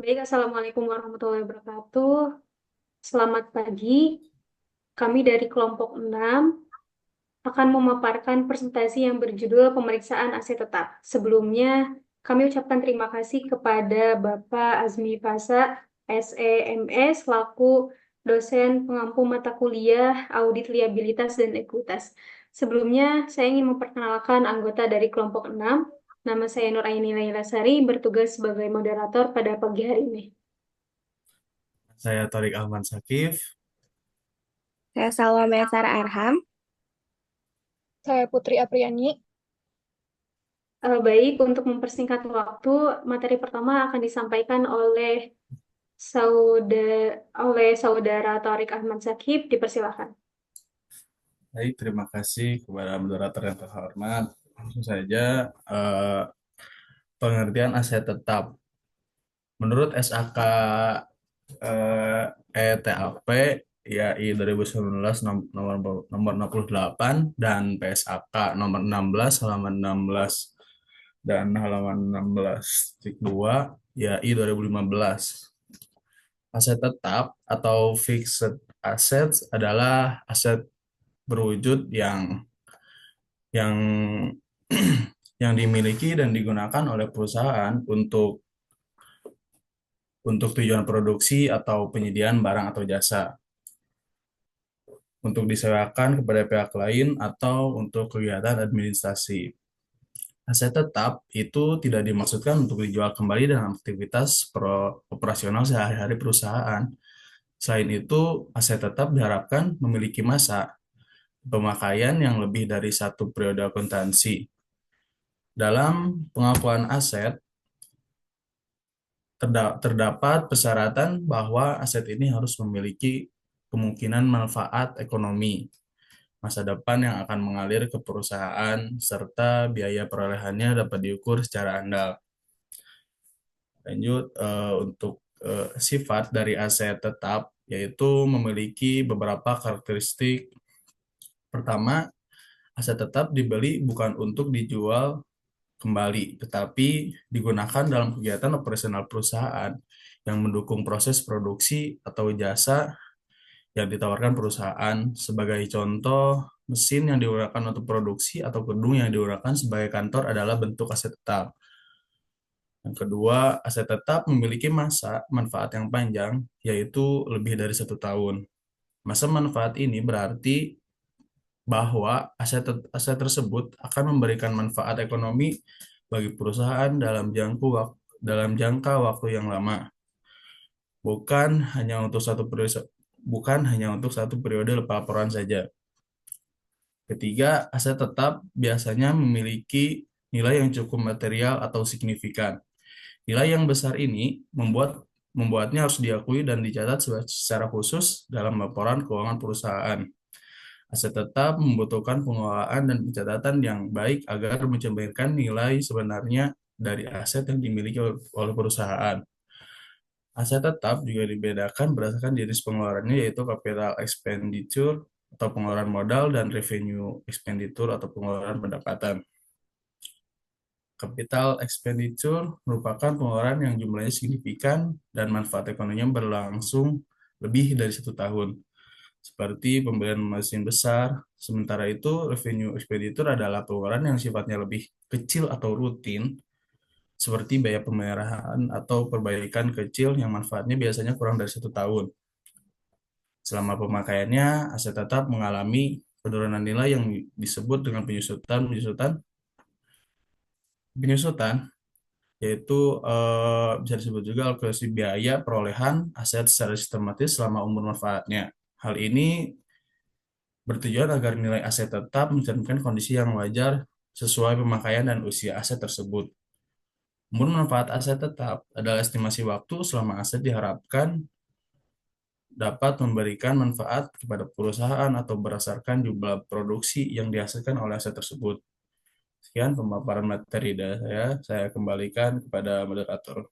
Baik, Assalamualaikum warahmatullahi wabarakatuh. Selamat pagi. Kami dari kelompok 6 akan memaparkan presentasi yang berjudul Pemeriksaan Aset Tetap. Sebelumnya, kami ucapkan terima kasih kepada Bapak Azmi Fasa, SEMS, selaku dosen pengampu mata kuliah Audit Liabilitas dan Ekuitas. Sebelumnya, saya ingin memperkenalkan anggota dari kelompok 6. Nama saya Nur Aini Laila Sari, bertugas sebagai moderator pada pagi hari ini. Saya Torik Ahmad Sakif. Saya Salwa Maesara Arham. Saya Putri Apriani. Baik, untuk mempersingkat waktu, materi pertama akan disampaikan oleh saudara Taurik Ahmad Sakib. Dipersilakan. Baik, terima kasih kepada moderator yang terhormat. Langsung saja, pengertian aset tetap. Menurut SAK ETAP YI 2019 nomor 68 dan PSAK nomor 16 halaman 16 dan halaman 16.2 YI 2015. Aset tetap atau fixed assets adalah aset berwujud yang yang dimiliki dan digunakan oleh perusahaan untuk tujuan produksi atau penyediaan barang atau jasa, untuk disewakan kepada pihak lain atau untuk kegiatan administrasi. Aset tetap itu tidak dimaksudkan untuk dijual kembali dalam aktivitas operasional sehari-hari perusahaan. Selain itu, aset tetap diharapkan memiliki masa pemakaian yang lebih dari satu periode akuntansi. Dalam pengakuan aset, terdapat persyaratan bahwa aset ini harus memiliki kemungkinan manfaat ekonomi, masa depan yang akan mengalir ke perusahaan, serta biaya perolehannya dapat diukur secara andal. Lanjut, untuk sifat dari aset tetap, yaitu memiliki beberapa karakteristik. Pertama, aset tetap dibeli bukan untuk dijual kembali, tetapi digunakan dalam kegiatan operasional perusahaan yang mendukung proses produksi atau jasa yang ditawarkan perusahaan. Sebagai contoh, mesin yang digunakan untuk produksi atau gedung yang digunakan sebagai kantor adalah bentuk aset tetap. Yang kedua, aset tetap memiliki masa manfaat yang panjang, yaitu lebih dari 1 tahun. Masa manfaat ini berarti bahwa aset tersebut akan memberikan manfaat ekonomi bagi perusahaan dalam jangka waktu yang lama, bukan hanya untuk satu periode laporan saja. Ketiga, aset tetap biasanya memiliki nilai yang cukup material atau signifikan. Nilai yang besar ini membuatnya harus diakui dan dicatat secara khusus dalam laporan keuangan perusahaan. Aset tetap membutuhkan pengelolaan dan pencatatan yang baik agar mencerminkan nilai sebenarnya dari aset yang dimiliki oleh perusahaan. Aset tetap juga dibedakan berdasarkan jenis pengeluarannya, yaitu capital expenditure atau pengeluaran modal dan revenue expenditure atau pengeluaran pendapatan. Capital expenditure merupakan pengeluaran yang jumlahnya signifikan dan manfaat ekonominya berlangsung lebih dari 1 tahun, seperti pembelian mesin besar. Sementara itu, revenue expenditure adalah pengeluaran yang sifatnya lebih kecil atau rutin, seperti biaya pemeliharaan atau perbaikan kecil yang manfaatnya biasanya kurang dari 1 tahun. Selama pemakaiannya, aset tetap mengalami penurunan nilai yang disebut dengan penyusutan, yaitu bisa disebut juga alokasi biaya perolehan aset secara sistematis selama umur manfaatnya. Hal ini bertujuan agar nilai aset tetap mencerminkan kondisi yang wajar sesuai pemakaian dan usia aset tersebut. Umur manfaat aset tetap adalah estimasi waktu selama aset diharapkan dapat memberikan manfaat kepada perusahaan atau berdasarkan jumlah produksi yang dihasilkan oleh aset tersebut. Sekian pemaparan materi dari saya kembalikan kepada moderator.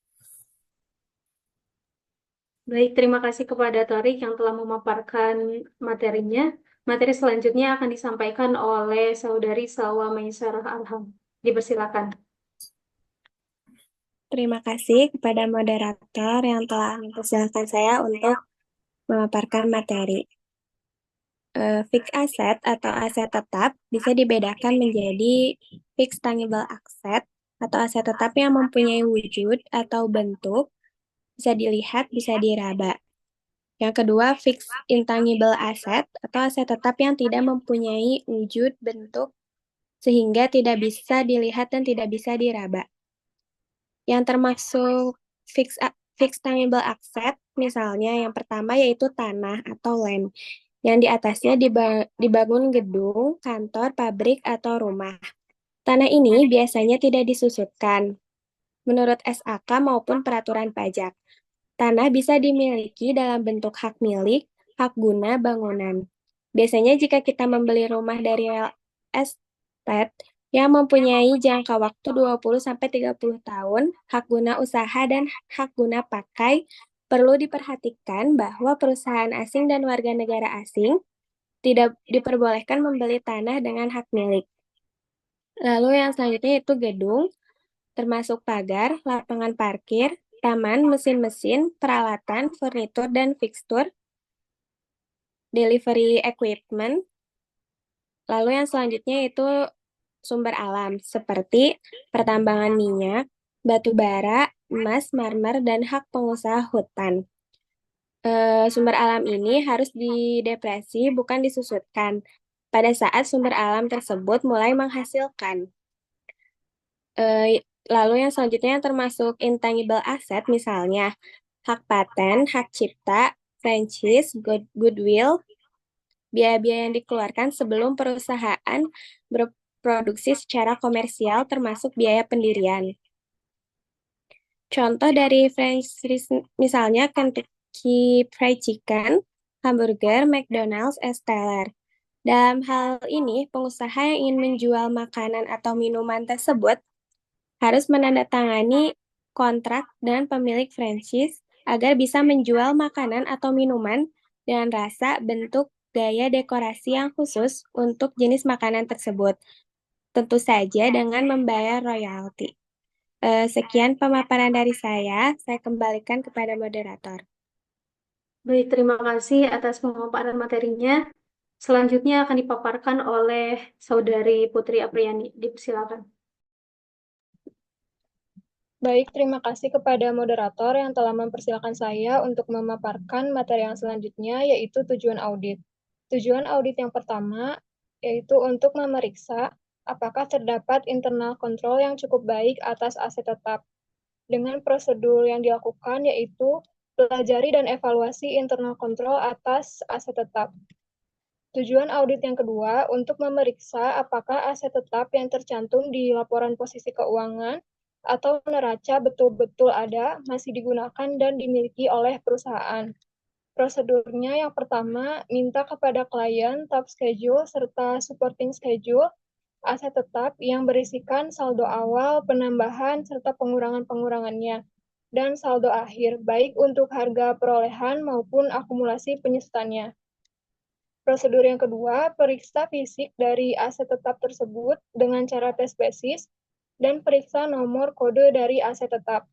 Baik, terima kasih kepada Torik yang telah memaparkan materinya. Materi selanjutnya akan disampaikan oleh Saudari Salwa Maisarah Arham. Dipersilakan. Terima kasih kepada moderator yang telah mempersilahkan saya untuk memaparkan materi. Fixed asset atau aset tetap bisa dibedakan menjadi fixed tangible asset atau aset tetap yang mempunyai wujud atau bentuk, bisa dilihat, bisa diraba. Yang kedua, fixed intangible asset atau aset tetap yang tidak mempunyai wujud, bentuk, sehingga tidak bisa dilihat dan tidak bisa diraba. Yang termasuk fixed tangible asset, misalnya yang pertama yaitu tanah atau land, yang di atasnya dibangun gedung, kantor, pabrik, atau rumah. Tanah ini biasanya tidak disusutkan menurut SAK maupun peraturan pajak. Tanah bisa dimiliki dalam bentuk hak milik, hak guna bangunan. Biasanya jika kita membeli rumah dari real estate yang mempunyai jangka waktu 20-30 tahun, hak guna usaha dan hak guna pakai, perlu diperhatikan bahwa perusahaan asing dan warga negara asing tidak diperbolehkan membeli tanah dengan hak milik. Lalu yang selanjutnya itu gedung, termasuk pagar, lapangan parkir, taman, mesin-mesin, peralatan, furnitur, dan fixture, delivery equipment. Lalu yang selanjutnya itu sumber alam, seperti pertambangan minyak, batu bara, emas, marmer, dan hak pengusaha hutan. Sumber alam ini harus didepresi, bukan disusutkan, pada saat sumber alam tersebut mulai menghasilkan. Lalu yang selanjutnya yang termasuk intangible asset, misalnya hak paten, hak cipta, franchise, goodwill, biaya-biaya yang dikeluarkan sebelum perusahaan berproduksi secara komersial, termasuk biaya pendirian. Contoh dari franchise misalnya Kentucky Fried Chicken, hamburger, McDonald's, Esteller. Dalam hal ini, pengusaha yang ingin menjual makanan atau minuman tersebut harus menandatangani kontrak dengan pemilik franchise agar bisa menjual makanan atau minuman dengan rasa, bentuk, gaya dekorasi yang khusus untuk jenis makanan tersebut. Tentu saja dengan membayar royalti. Sekian pemaparan dari saya kembalikan kepada moderator. Baik, terima kasih atas pemaparan materinya. Selanjutnya akan dipaparkan oleh Saudari Putri Apriani. Dipersilakan. Baik, terima kasih kepada moderator yang telah mempersilakan saya untuk memaparkan materi yang selanjutnya, yaitu tujuan audit. Tujuan audit yang pertama yaitu untuk memeriksa apakah terdapat internal control yang cukup baik atas aset tetap. Dengan prosedur yang dilakukan yaitu pelajari dan evaluasi internal control atas aset tetap. Tujuan audit yang kedua untuk memeriksa apakah aset tetap yang tercantum di laporan posisi keuangan atau neraca betul-betul ada, masih digunakan dan dimiliki oleh perusahaan. Prosedurnya yang pertama, minta kepada klien top schedule serta supporting schedule aset tetap yang berisikan saldo awal, penambahan, serta pengurangan-pengurangannya, dan saldo akhir, baik untuk harga perolehan maupun akumulasi penyesuaiannya. Prosedur yang kedua, periksa fisik dari aset tetap tersebut dengan cara tes basis dan periksa nomor kode dari aset tetap.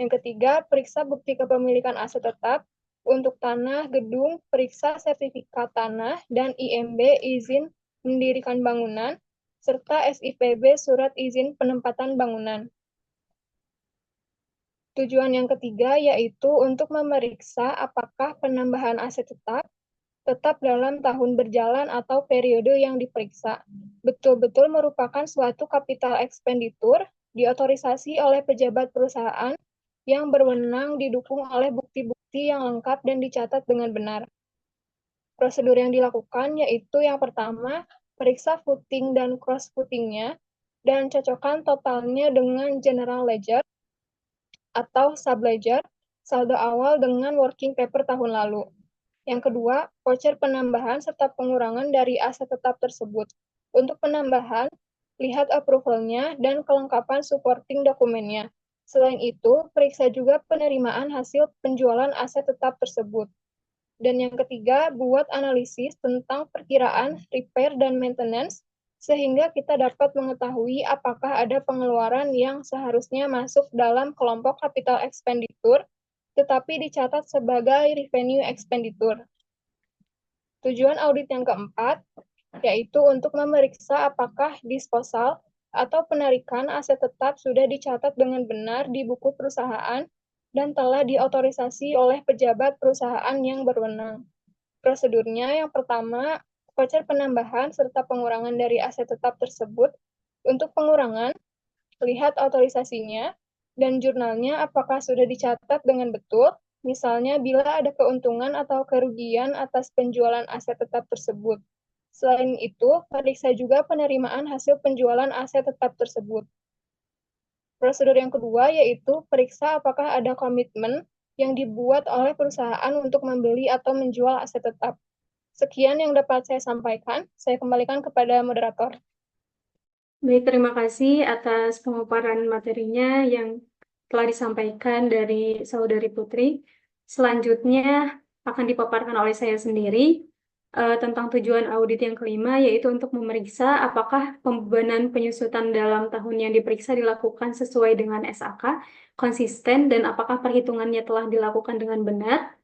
Yang ketiga, periksa bukti kepemilikan aset tetap. Untuk tanah, gedung, periksa sertifikat tanah dan IMB izin mendirikan bangunan, serta SIPB surat izin penempatan bangunan. Tujuan yang ketiga yaitu untuk memeriksa apakah penambahan aset tetap dalam tahun berjalan atau periode yang diperiksa betul-betul merupakan suatu capital expenditure diotorisasi oleh pejabat perusahaan yang berwenang, didukung oleh bukti-bukti yang lengkap dan dicatat dengan benar. Prosedur yang dilakukan yaitu yang pertama, periksa footing dan cross-footingnya dan cocokkan totalnya dengan general ledger atau sub-ledger, saldo awal dengan working paper tahun lalu. Yang kedua, voucher penambahan serta pengurangan dari aset tetap tersebut. Untuk penambahan, lihat approval-nya dan kelengkapan supporting dokumennya. Selain itu, periksa juga penerimaan hasil penjualan aset tetap tersebut. Dan yang ketiga, buat analisis tentang perkiraan repair dan maintenance, sehingga kita dapat mengetahui apakah ada pengeluaran yang seharusnya masuk dalam kelompok capital expenditure, tetapi dicatat sebagai revenue expenditure. Tujuan audit yang keempat, yaitu untuk memeriksa apakah disposal atau penarikan aset tetap sudah dicatat dengan benar di buku perusahaan dan telah diotorisasi oleh pejabat perusahaan yang berwenang. Prosedurnya yang pertama, voucher penambahan serta pengurangan dari aset tetap tersebut. Untuk pengurangan, lihat otorisasinya dan jurnalnya apakah sudah dicatat dengan betul. Misalnya, bila ada keuntungan atau kerugian atas penjualan aset tetap tersebut. Selain itu, periksa juga penerimaan hasil penjualan aset tetap tersebut. Prosedur yang kedua yaitu periksa apakah ada komitmen yang dibuat oleh perusahaan untuk membeli atau menjual aset tetap. Sekian yang dapat saya sampaikan. Saya kembalikan kepada moderator. Baik, terima kasih atas pemaparan materinya yang telah disampaikan dari Saudari Putri. Selanjutnya akan dipaparkan oleh saya sendiri tentang tujuan audit yang kelima, yaitu untuk memeriksa apakah pembebanan penyusutan dalam tahun yang diperiksa dilakukan sesuai dengan SAK, konsisten, dan apakah perhitungannya telah dilakukan dengan benar.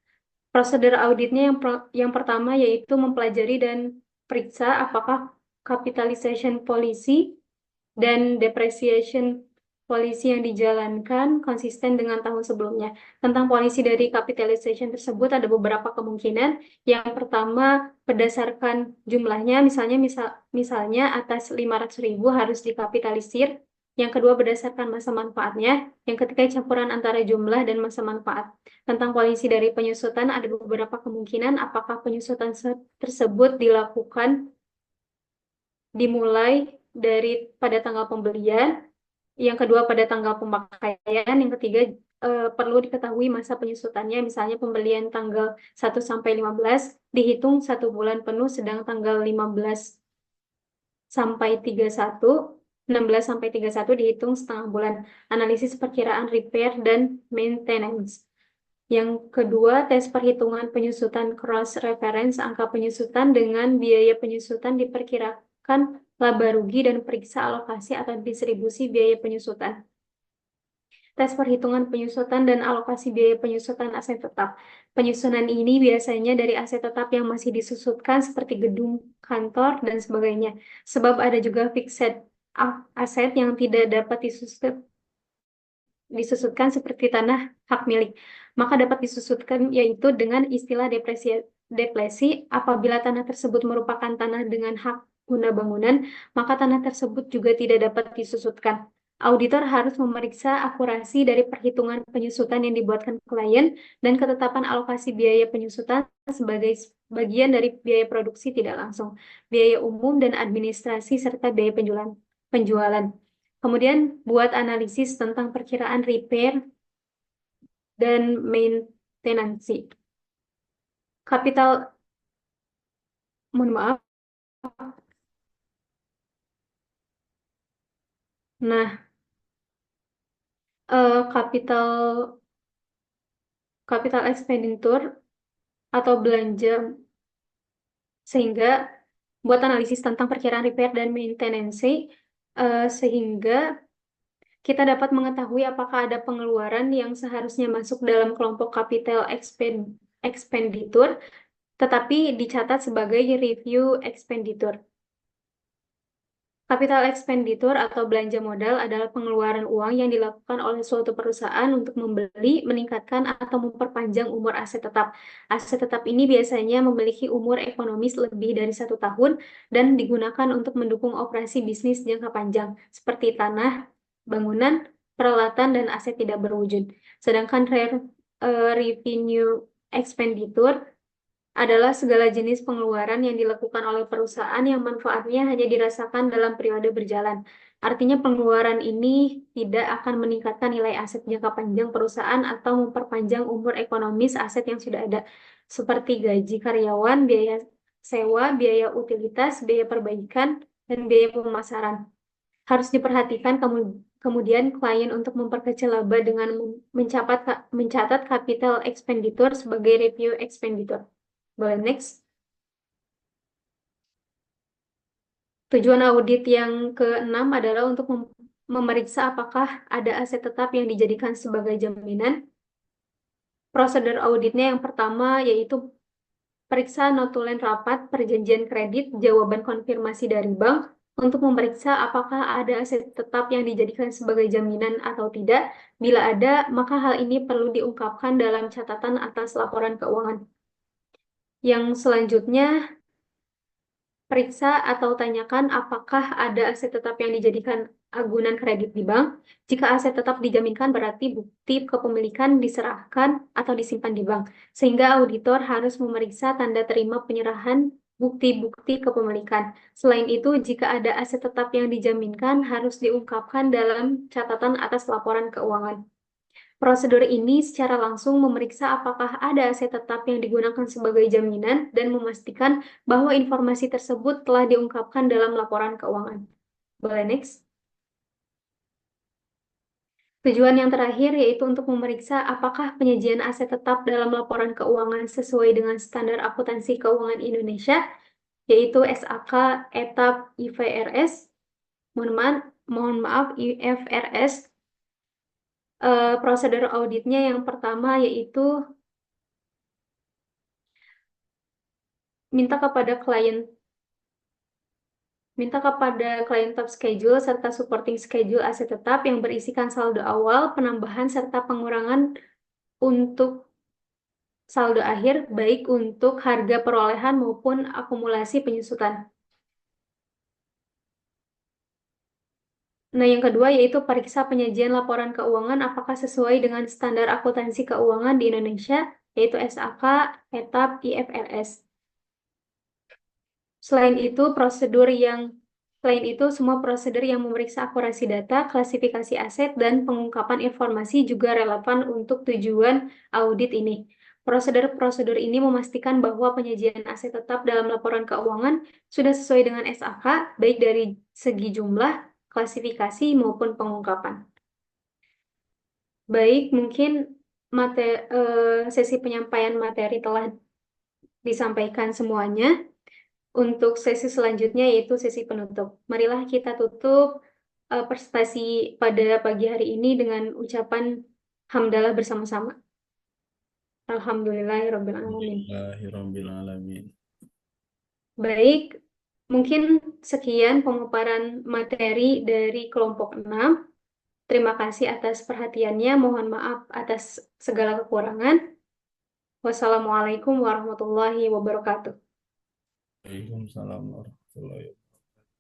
Prosedur auditnya yang pertama yaitu mempelajari dan periksa apakah capitalization policy dan depreciation policy yang dijalankan konsisten dengan tahun sebelumnya. Tentang polisi dari capitalization tersebut ada beberapa kemungkinan. Yang pertama, berdasarkan jumlahnya, misalnya atas 500.000 harus dikapitalisir. Yang kedua, berdasarkan masa manfaatnya. Yang ketiga, campuran antara jumlah dan masa manfaat. Tentang polisi dari penyusutan ada beberapa kemungkinan apakah penyusutan tersebut dilakukan dimulai dari pada tanggal pembelian, yang kedua pada tanggal pemakaian, yang ketiga perlu diketahui masa penyusutannya, misalnya pembelian tanggal 1 sampai 15 dihitung 1 bulan penuh, sedang tanggal 15 sampai 31, 16 sampai 31 dihitung setengah bulan. Analisis perkiraan repair dan maintenance. Yang kedua, tes perhitungan penyusutan cross reference angka penyusutan dengan biaya penyusutan diperkirakan laba rugi dan periksa alokasi atau distribusi biaya penyusutan. Tes perhitungan penyusutan dan alokasi biaya penyusutan aset tetap. Penyusunan ini biasanya dari aset tetap yang masih disusutkan seperti gedung, kantor, dan sebagainya. Sebab ada juga fixed aset yang tidak dapat disusutkan seperti tanah hak milik. Maka dapat disusutkan yaitu dengan istilah depresi apabila tanah tersebut merupakan tanah dengan hak guna bangunan, maka tanah tersebut juga tidak dapat disusutkan. Auditor harus memeriksa akurasi dari perhitungan penyusutan yang dibuatkan klien dan ketetapan alokasi biaya penyusutan sebagai bagian dari biaya produksi tidak langsung, biaya umum dan administrasi serta biaya penjualan. Kemudian buat analisis tentang perkiraan repair dan maintenance. Mohon maaf. Nah, capital expenditure atau belanja, sehingga buat analisis tentang perkiraan repair dan maintenance, sehingga kita dapat mengetahui apakah ada pengeluaran yang seharusnya masuk dalam kelompok capital expenditure, tetapi dicatat sebagai review expenditure. Capital expenditure atau belanja modal adalah pengeluaran uang yang dilakukan oleh suatu perusahaan untuk membeli, meningkatkan, atau memperpanjang umur aset tetap. Aset tetap ini biasanya memiliki umur ekonomis lebih dari 1 tahun dan digunakan untuk mendukung operasi bisnis jangka panjang, seperti tanah, bangunan, peralatan, dan aset tidak berwujud. Sedangkan revenue expenditure adalah segala jenis pengeluaran yang dilakukan oleh perusahaan yang manfaatnya hanya dirasakan dalam periode berjalan. Artinya pengeluaran ini tidak akan meningkatkan nilai aset jangka panjang perusahaan atau memperpanjang umur ekonomis aset yang sudah ada, seperti gaji karyawan, biaya sewa, biaya utilitas, biaya perbaikan, dan biaya pemasaran. Harus diperhatikan kemudian klien untuk memperkecil laba dengan mencatat capital expenditure sebagai review expenditure. Boleh next. Tujuan audit yang keenam adalah untuk memeriksa apakah ada aset tetap yang dijadikan sebagai jaminan. Prosedur auditnya yang pertama yaitu periksa notulen rapat, perjanjian kredit, jawaban konfirmasi dari bank untuk memeriksa apakah ada aset tetap yang dijadikan sebagai jaminan atau tidak. Bila ada, maka hal ini perlu diungkapkan dalam catatan atas laporan keuangan. Yang selanjutnya, periksa atau tanyakan apakah ada aset tetap yang dijadikan agunan kredit di bank. Jika aset tetap dijaminkan, berarti bukti kepemilikan diserahkan atau disimpan di bank. Sehingga auditor harus memeriksa tanda terima penyerahan bukti-bukti kepemilikan. Selain itu, jika ada aset tetap yang dijaminkan, harus diungkapkan dalam catatan atas laporan keuangan. Prosedur ini secara langsung memeriksa apakah ada aset tetap yang digunakan sebagai jaminan dan memastikan bahwa informasi tersebut telah diungkapkan dalam laporan keuangan. Boleh next? Tujuan yang terakhir yaitu untuk memeriksa apakah penyajian aset tetap dalam laporan keuangan sesuai dengan standar akuntansi keuangan Indonesia, yaitu SAK, ETAP, IFRS, mohon maaf, IFRS. Prosedur auditnya yang pertama yaitu minta kepada klien top schedule serta supporting schedule aset tetap yang berisikan saldo awal, penambahan, serta pengurangan untuk saldo akhir, baik untuk harga perolehan maupun akumulasi penyusutan. Nah, yang kedua yaitu periksa penyajian laporan keuangan apakah sesuai dengan standar akuntansi keuangan di Indonesia, yaitu SAK, ETAP, IFRS. Selain itu, semua prosedur yang memeriksa akurasi data, klasifikasi aset, dan pengungkapan informasi juga relevan untuk tujuan audit ini. Prosedur-prosedur ini memastikan bahwa penyajian aset tetap dalam laporan keuangan sudah sesuai dengan SAK, baik dari segi jumlah, klasifikasi, maupun pengungkapan. Baik, mungkin sesi penyampaian materi telah disampaikan semuanya. Untuk sesi selanjutnya yaitu sesi penutup. Marilah kita tutup presentasi pada pagi hari ini dengan ucapan hamdalah bersama-sama. Alhamdulillahirrabbilalamin. Alhamdulillahirrabbilalamin. Baik, mungkin sekian pemaparan materi dari kelompok 6. Terima kasih atas perhatiannya. Mohon maaf atas segala kekurangan. Wassalamualaikum warahmatullahi wabarakatuh. Waalaikumsalam warahmatullahi wabarakatuh.